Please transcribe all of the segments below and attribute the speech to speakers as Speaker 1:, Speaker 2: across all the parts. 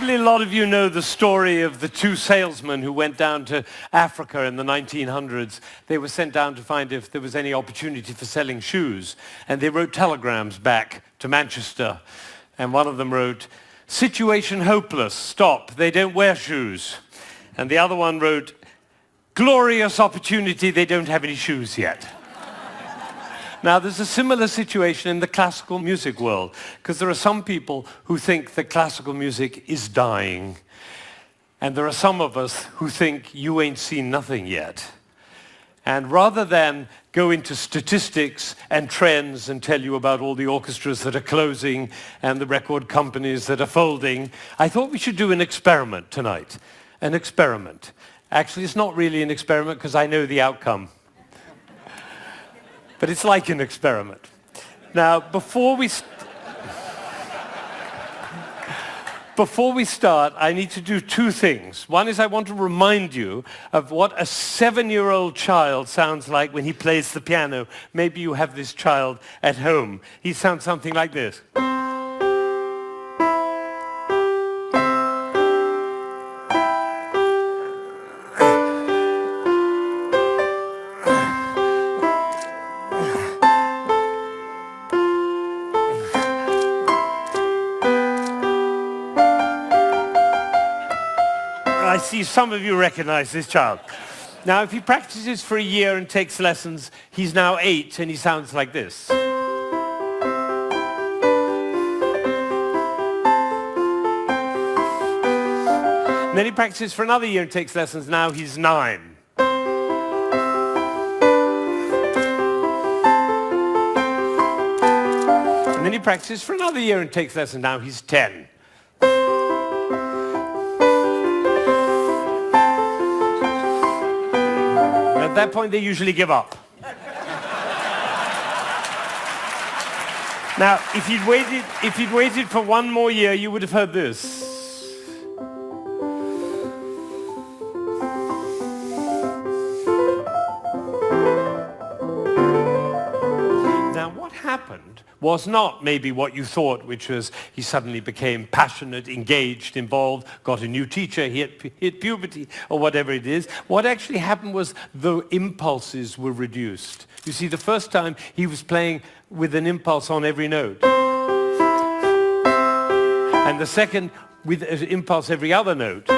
Speaker 1: Probably a lot of you know the story of the two salesmen who went down to Africa in the 1900s. They were sent down to find if there was any opportunity for selling shoes. And they wrote telegrams back to Manchester. And one of them wrote, "Situation hopeless, stop, they don't wear shoes." And the other one wrote, "Glorious opportunity, they don't have any shoes yet." Now, there's a similar situation in the classical music world, because there are some people who think that classical music is dying. And there are some of us who think you ain't seen nothing yet. And rather than go into statistics and trends and tell you about all the orchestras that are closing and the record companies that are folding, I thought we should do an experiment tonight. An experiment. Actually, it's not really an experiment because I know the outcome. But it's like an experiment. Now, before we start, I need to do two things. One is I want to remind you of what a 7-year-old child sounds like when he plays the piano. Maybe you have this child at home. He sounds something like this. I see some of you recognize this child. Now, if he practices for a year and takes lessons, he's now 8 and he sounds like this. And then he practices for another year and takes lessons, now he's 9. And then he practices for another year and takes lessons, now he's 10. At that point, they usually give up. Now, if you'd waited for one more year, you would have heard this. Now, what happened was not maybe what you thought, which was he suddenly became passionate, engaged, involved, got a new teacher, he hit puberty, or whatever it is. What actually happened was the impulses were reduced. You see, the first time he was playing with an impulse on every note. And the second, with an impulse every other note.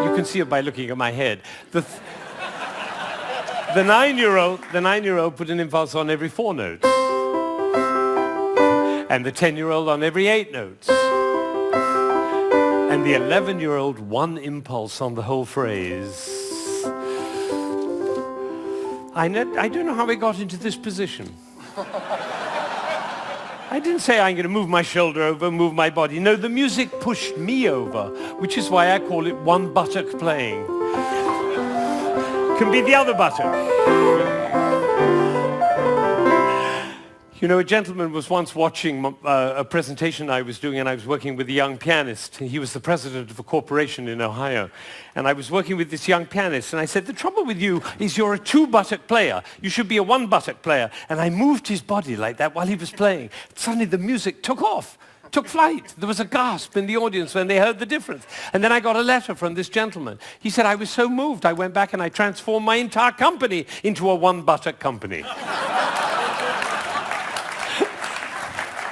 Speaker 1: You can see it by looking at my head. The 9-year-old put an impulse on every 4 notes. And the 10-year-old on every 8 notes. And the 11-year-old one impulse on the whole phrase. I don't know how we got into this position. I didn't say I'm going to move my shoulder over, move my body. No, the music pushed me over, which is why I call it one buttock playing. Can be the other buttock. You know, a gentleman was once watching a presentation I was doing, and I was working with a young pianist. He was the president of a corporation in Ohio. And I was working with this young pianist, and I said, the trouble with you is you're a 2-buttock player. You should be a 1-buttock player. And I moved his body like that while he was playing. Suddenly the music took off. Took flight. There was a gasp in the audience when they heard the difference. And then I got a letter from this gentleman. He said, I was so moved, I went back and I transformed my entire company into a 1-buttock company.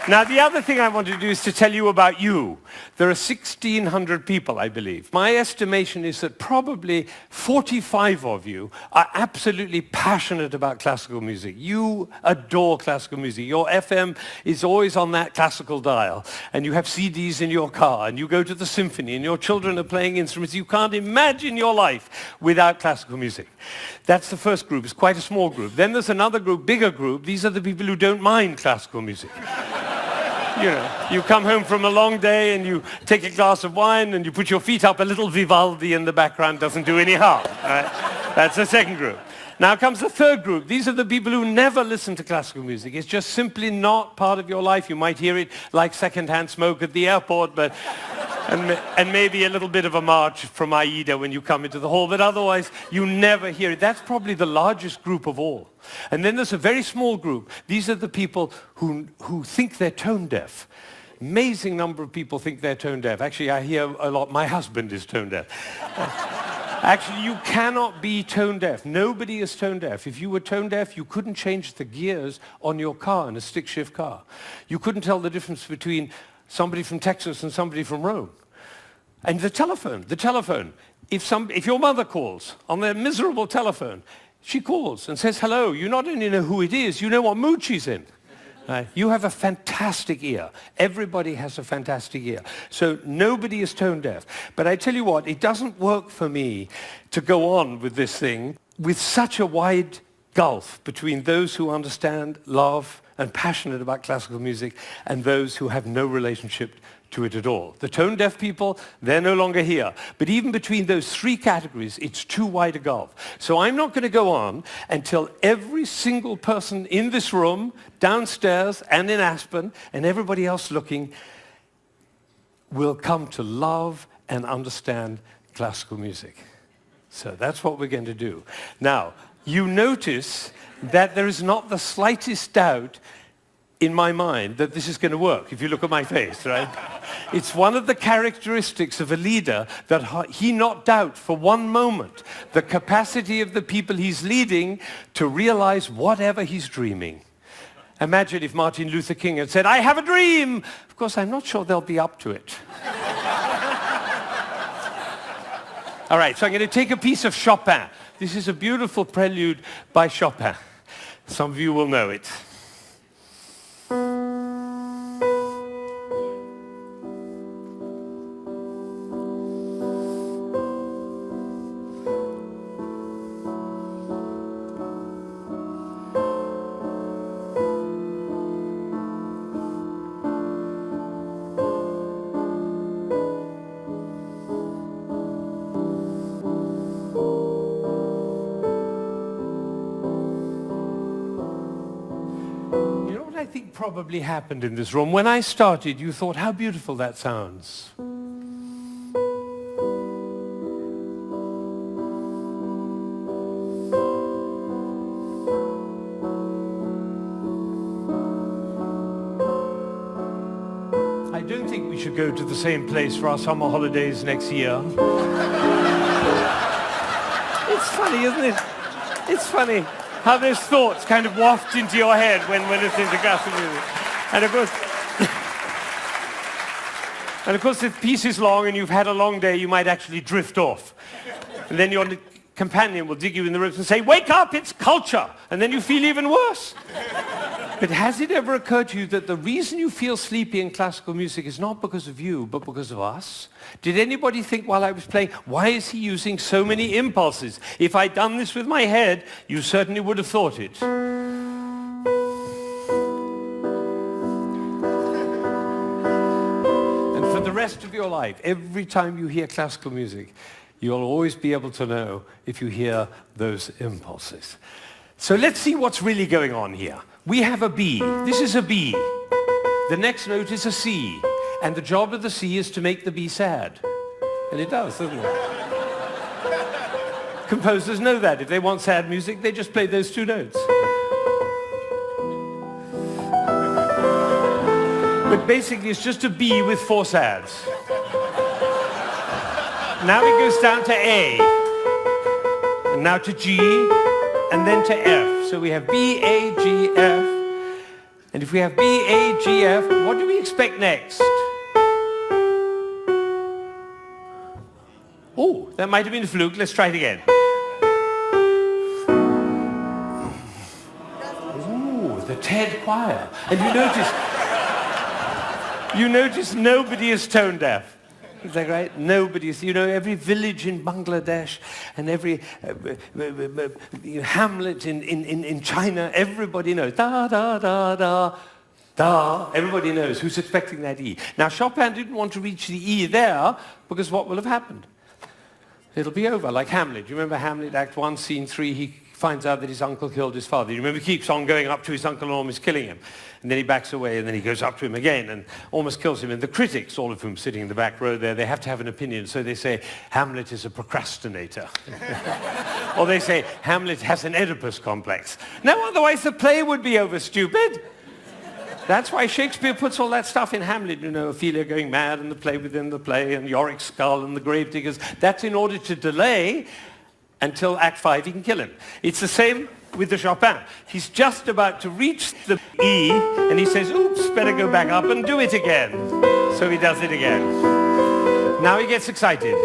Speaker 1: Now, the other thing I want to do is to tell you about you. There are 1,600 people, I believe. My estimation is that probably 45 of you are absolutely passionate about classical music. You adore classical music. Your FM is always on that classical dial. And you have CDs in your car. And you go to the symphony. And your children are playing instruments. You can't imagine your life without classical music. That's the first group. It's quite a small group. Then there's another group, bigger group. These are the people who don't mind classical music. You know, you come home from a long day and you take a glass of wine and you put your feet up, a little Vivaldi in the background doesn't do any harm. Right? That's the second group. Now comes the third group. These are the people who never listen to classical music. It's just simply not part of your life. You might hear it like secondhand smoke at the airport, but and maybe a little bit of a march from Aida when you come into the hall, but otherwise you never hear it. That's probably the largest group of all. And then there's a very small group. These are the people who think they're tone deaf. amazing number of people think they're tone deaf. Actually, I hear a lot, my husband is tone deaf. Actually, you cannot be tone deaf. Nobody is tone deaf. If you were tone deaf, you couldn't change the gears on your car in a stick-shift car. You couldn't tell the difference between somebody from Texas and somebody from Rome. And the telephone. If your mother calls on their miserable telephone, she calls and says hello. You not only know who it is, you know what mood she's in. You have a fantastic ear. Everybody has a fantastic ear. So nobody is tone deaf. But I tell you what, it doesn't work for me to go on with this thing with such a wide gulf between those who understand, love, and passionate about classical music and those who have no relationship to it at all. The tone deaf people, they're no longer here. But even between those three categories, it's too wide a gulf. So I'm not going to go on until every single person in this room, downstairs and in Aspen, and everybody else looking, will come to love and understand classical music. So that's what we're going to do. Now, you notice that there is not the slightest doubt in my mind that this is going to work, if you look at my face, right? It's one of the characteristics of a leader that he not doubt for one moment the capacity of the people he's leading to realize whatever he's dreaming. Imagine if Martin Luther King had said, I have a dream! Of course, I'm not sure they'll be up to it. All right, so I'm going to take a piece of Chopin. This is a beautiful prelude by Chopin. Some of you will know it. I think probably happened in this room. When I started, you thought, how beautiful that sounds. I don't think we should go to the same place for our summer holidays next year. It's funny, isn't it? It's funny how those thoughts kind of waft into your head when listening to classical music. And of course, if the piece is long and you've had a long day, you might actually drift off. And then your companion will dig you in the ribs and say, wake up, it's culture. And then you feel even worse. But has it ever occurred to you that the reason you feel sleepy in classical music is not because of you, but because of us? Did anybody think while I was playing, why is he using so many impulses? If I'd done this with my head, you certainly would have thought it. And for the rest of your life, every time you hear classical music, you'll always be able to know if you hear those impulses. So let's see what's really going on here. We have a B. This is a B. The next note is a C. And the job of the C is to make the B sad. And it does, doesn't it? Composers know that. If they want sad music, they just play those two notes. But basically, it's just a B with four sads. Now it goes down to A. And now to G. And then to F. So we have B, A, G, F. And if we have B, A, G, F, what do we expect next? Oh, that might have been a fluke. Let's try it again. Ooh, the TED choir. And you notice nobody is tone deaf. Is that right? Nobody's, every village in Bangladesh and every hamlet in China, everybody knows. Da, da, da, da, da. Everybody knows who's expecting that E. Now, Chopin didn't want to reach the E there because what will have happened? It'll be over, like Hamlet. You remember Hamlet, Act 1, Scene 3, he finds out that his uncle killed his father. You remember he keeps on going up to his uncle and almost killing him. And then he backs away and then he goes up to him again and almost kills him. And the critics, all of whom sitting in the back row there, they have to have an opinion. So they say, Hamlet is a procrastinator. Or they say, Hamlet has an Oedipus complex. No, otherwise the play would be over, stupid. That's why Shakespeare puts all that stuff in Hamlet, you know, Ophelia going mad and the play within the play and Yorick's skull and the gravediggers. That's in order to delay until Act 5 he can kill him. It's the same with the Chopin. He's just about to reach the E and he says, oops, better go back up and do it again. So he does it again. Now he gets excited.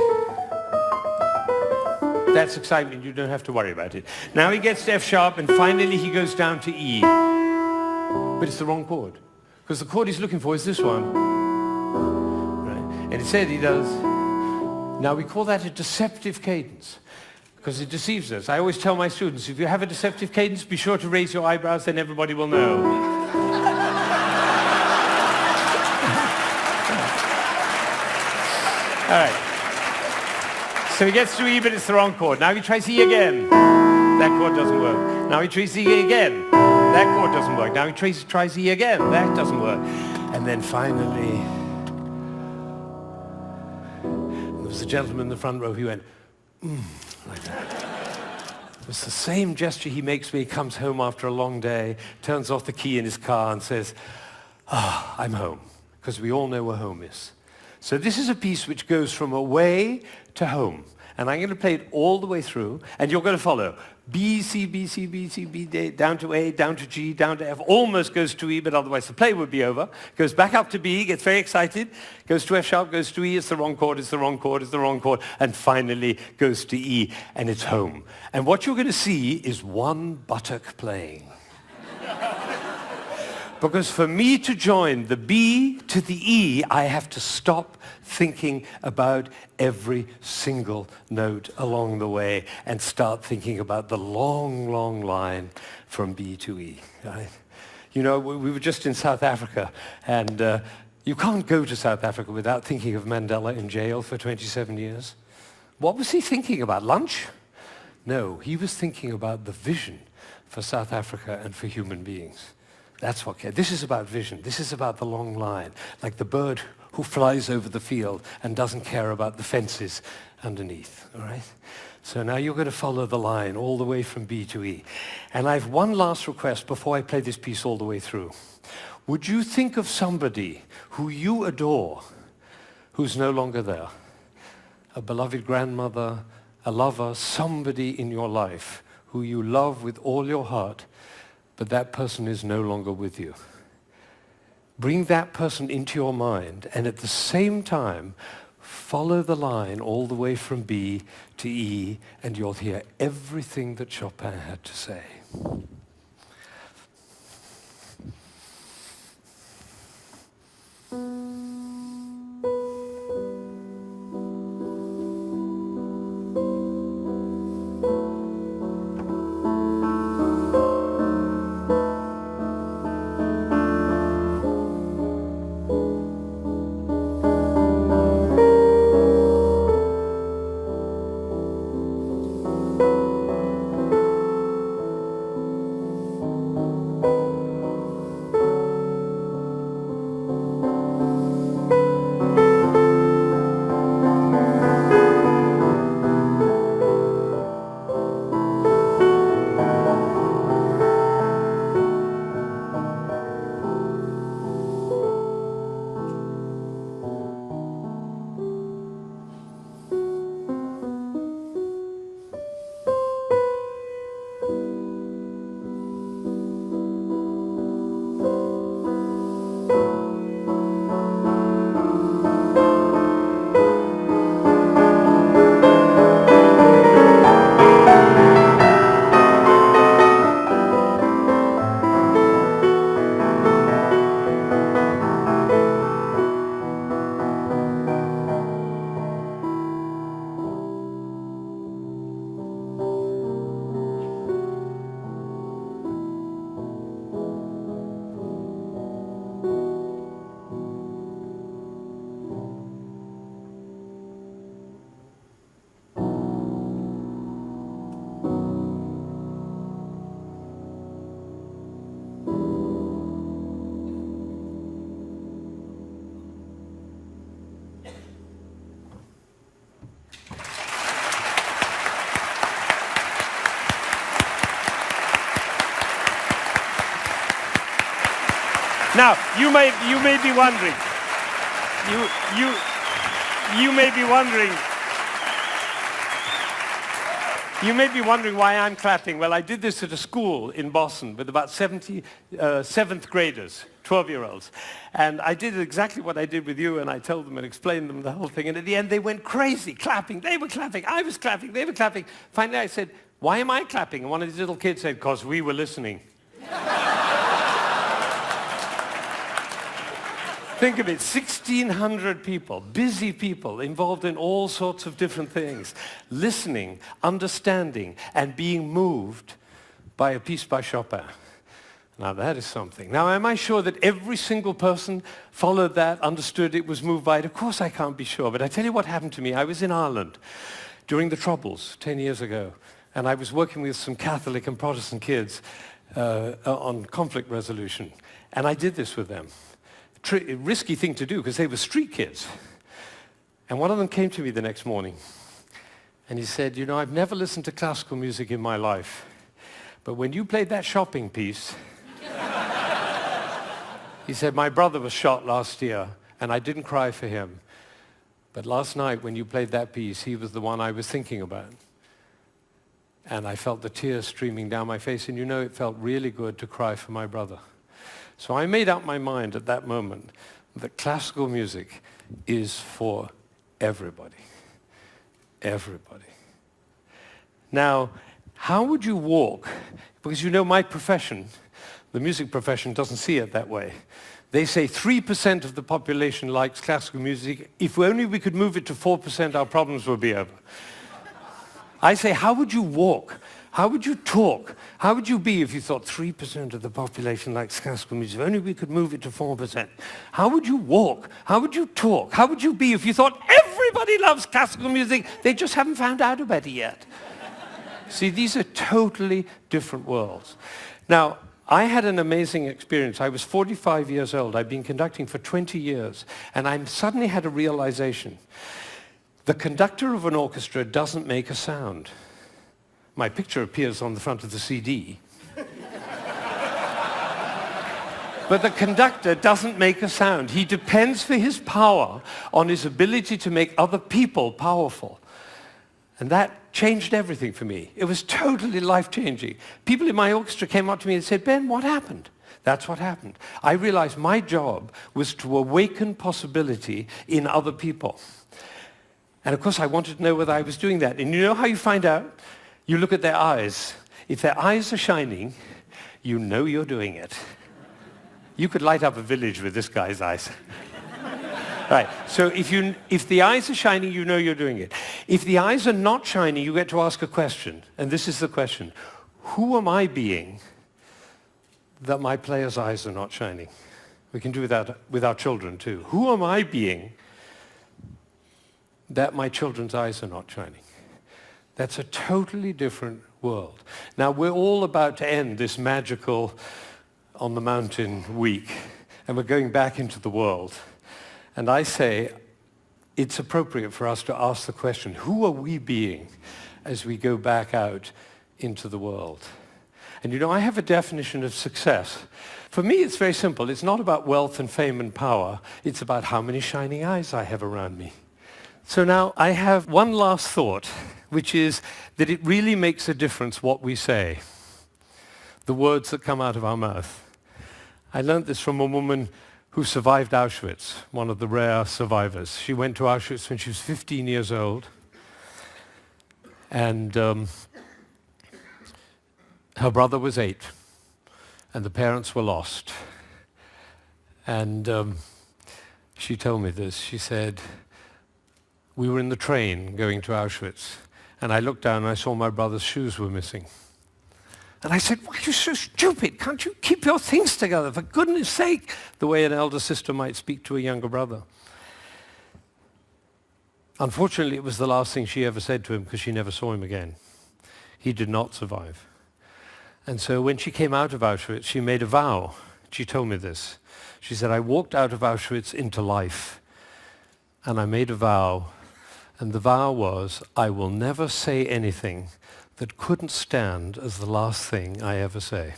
Speaker 1: That's excitement. You don't have to worry about it. Now he gets to F sharp and finally he goes down to E. But it's the wrong chord. Because the chord he's looking for is this one. Right? And instead he does. Now we call that a deceptive cadence. Because it deceives us. I always tell my students, if you have a deceptive cadence, be sure to raise your eyebrows, then everybody will know. All right. So he gets to E, but it's the wrong chord. Now he tries E again. That chord doesn't work. Now he tries E again. That chord doesn't work. Now he tries E again. That doesn't work. And then finally, there was a gentleman in the front row. He went, like that. It was the same gesture he makes when he comes home after a long day, turns off the key in his car and says, I'm home. Because we all know where home is. So this is a piece which goes from away to home. And I'm going to play it all the way through, and you're going to follow. B, C, B, C, B, C, B, D, down to A, down to G, down to F, almost goes to E, but otherwise the play would be over. Goes back up to B, gets very excited, goes to F sharp, goes to E, it's the wrong chord, it's the wrong chord, it's the wrong chord, and finally goes to E, and it's home. And what you're going to see is one buttock playing. Because for me to join the B to the E, I have to stop thinking about every single note along the way and start thinking about the long, long line from B to E. Right? You know, we were just in South Africa, and you can't go to South Africa without thinking of Mandela in jail for 27 years. What was he thinking about? Lunch? No, he was thinking about the vision for South Africa and for human beings. That's what, this is about vision. This is about the long line, like the bird who flies over the field and doesn't care about the fences underneath, all right? So now you're going to follow the line all the way from B to E. And I have one last request before I play this piece all the way through. Would you think of somebody who you adore who's no longer there? A beloved grandmother, a lover, somebody in your life who you love with all your heart, but that person is no longer with you. Bring that person into your mind, and at the same time, follow the line all the way from B to E, and you'll hear everything that Chopin had to say. Now, you may be wondering, you may be wondering, you may be wondering why I'm clapping. Well, I did this at a school in Boston with about 70 seventh graders, 12-year-olds. And I did exactly what I did with you, and I told them and explained them the whole thing. And at the end, they went crazy, clapping. They were clapping. I was clapping. They were clapping. Finally, I said, why am I clapping? And one of these little kids said, because we were listening. Think of it, 1,600 people, busy people, involved in all sorts of different things, listening, understanding, and being moved by a piece by Chopin. Now that is something. Now am I sure that every single person followed that, understood it, was moved by it? Of course I can't be sure, but I tell you what happened to me. I was in Ireland during the Troubles 10 years ago, and I was working with some Catholic and Protestant kids on conflict resolution, and I did this with them. Risky thing to do because they were street kids. And one of them came to me the next morning and he said, you know, I've never listened to classical music in my life, but when you played that shopping piece, he said, my brother was shot last year and I didn't cry for him. But last night when you played that piece, he was the one I was thinking about. And I felt the tears streaming down my face, and you know, it felt really good to cry for my brother. So I made up my mind at that moment that classical music is for everybody. Everybody. Now, how would you walk? Because you know my profession, the music profession, doesn't see it that way. They say 3% of the population likes classical music. If only we could move it to 4%, our problems would be over. I say, how would you walk? How would you talk? How would you be if you thought 3% of the population likes classical music? If only we could move it to 4%. How would you walk? How would you talk? How would you be if you thought everybody loves classical music? They just haven't found out about it yet. See, these are totally different worlds. Now, I had an amazing experience. I was 45 years old. I'd been conducting for 20 years, and I suddenly had a realization. The conductor of an orchestra doesn't make a sound. My picture appears on the front of the CD. But the conductor doesn't make a sound. He depends for his power on his ability to make other people powerful. And that changed everything for me. It was totally life-changing. People in my orchestra came up to me and said, Ben, what happened? That's what happened. I realized my job was to awaken possibility in other people. And of course, I wanted to know whether I was doing that. And you know how you find out? You look at their eyes. If their eyes are shining, you know you're doing it. You could light up a village with this guy's eyes. Right, so if the eyes are shining, you know you're doing it. If the eyes are not shining, you get to ask a question. And this is the question. Who am I being that my player's eyes are not shining? We can do that with our children too. Who am I being that my children's eyes are not shining? That's a totally different world. Now, we're all about to end this magical on the mountain week, and we're going back into the world. And I say it's appropriate for us to ask the question, who are we being as we go back out into the world? And you know, I have a definition of success. For me, it's very simple. It's not about wealth and fame and power. It's about how many shining eyes I have around me. So now I have one last thought, which is that it really makes a difference what we say, the words that come out of our mouth. I learned this from a woman who survived Auschwitz, one of the rare survivors. She went to Auschwitz when she was 15 years old, and her brother was 8, and the parents were lost. And she told me this. She said, we were in the train going to Auschwitz, and I looked down and I saw my brother's shoes were missing. And I said, why are you so stupid? Can't you keep your things together, for goodness sake? The way an elder sister might speak to a younger brother. Unfortunately, it was the last thing she ever said to him because she never saw him again. He did not survive. And so when she came out of Auschwitz, she made a vow. She told me this. She said, I walked out of Auschwitz into life, and I made a vow. And the vow was, I will never say anything that couldn't stand as the last thing I ever say.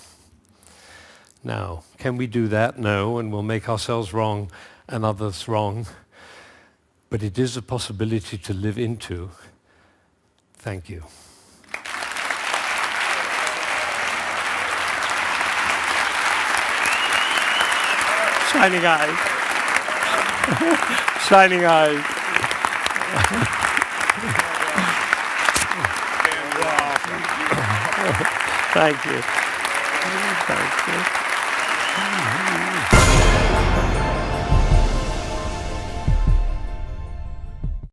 Speaker 1: Now, can we do that? No, and we'll make ourselves wrong and others wrong. But it is a possibility to live into. Thank you. Shining eyes. Shining eyes. Thank you. Thank you.